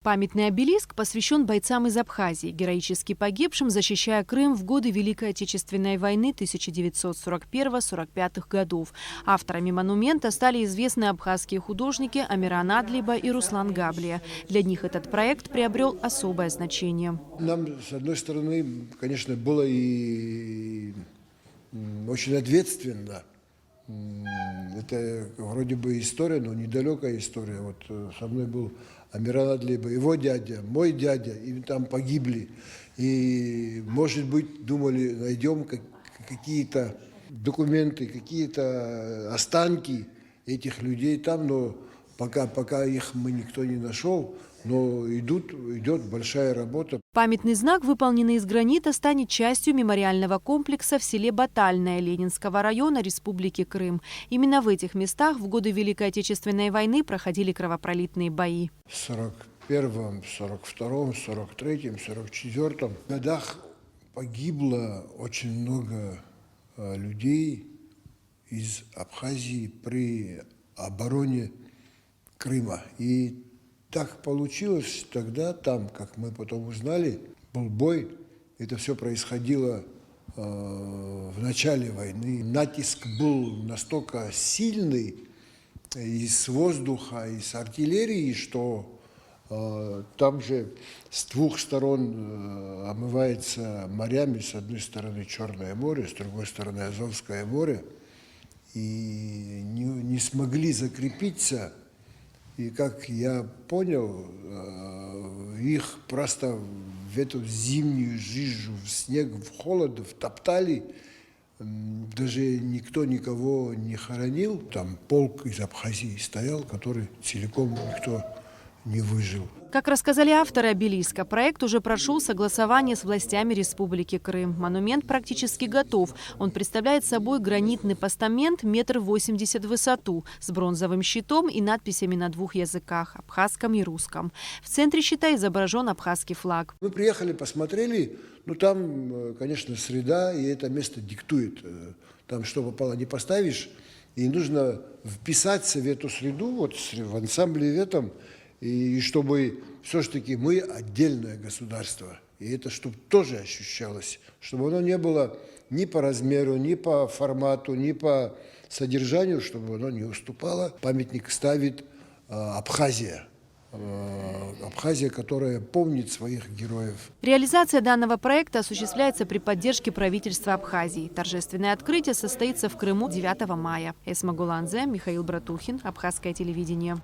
Памятный обелиск посвящен бойцам из Абхазии, героически погибшим, защищая Крым в годы Великой Отечественной войны 1941-1945 годов. Авторами монумента стали известные абхазские художники Амиран Адлиба и Руслан Габлия. Для них этот проект приобрел особое значение. Нам, с одной стороны, конечно, было и очень ответственно. Это вроде бы история, но недалекая история. Вот со мной был Амиран Адлиба, его дядя, мой дядя, и там погибли. И, может быть, думали, найдем какие-то документы, какие-то останки этих людей там, но пока их никто не нашел, но идет большая работа. Памятный знак, выполненный из гранита, станет частью мемориального комплекса в селе Батальное Ленинского района Республики Крым. Именно в этих местах в годы Великой Отечественной войны проходили кровопролитные бои. В 41-м, 42-м, 43-м, 44-м годах погибло очень много людей из Абхазии при обороне Крыма. И так получилось тогда, там, как мы потом узнали, был бой. Это все происходило в начале войны. Натиск был настолько сильный из воздуха, из артиллерии, что там же с двух сторон омывается морями. С одной стороны Черное море, с другой стороны Азовское море. И не смогли закрепиться. И, как я понял, их просто в эту зимнюю жижу, в снег, в холод втоптали. Даже никто никого не хоронил. Там полк из Абхазии стоял, который целиком никто не выжил. Как рассказали авторы обелиска, проект уже прошел согласование с властями Республики Крым. Монумент практически готов. Он представляет собой гранитный постамент 1,80 м в высоту с бронзовым щитом и надписями на двух языках – абхазском и русском. В центре щита изображен абхазский флаг. Мы приехали, посмотрели. Ну, там, конечно, среда, и это место диктует. Там что попало не поставишь. И нужно вписаться в эту среду, вот в ансамбле в этом. И чтобы все-таки мы отдельное государство. И это чтобы тоже ощущалось, чтобы оно не было ни по размеру, ни по формату, ни по содержанию, чтобы оно не уступало. Памятник ставит Абхазия. Абхазия, которая помнит своих героев. Реализация данного проекта осуществляется при поддержке правительства Абхазии. Торжественное открытие состоится в Крыму 9 мая. Эсма Гуланзе, Михаил Братухин, Абхазское телевидение.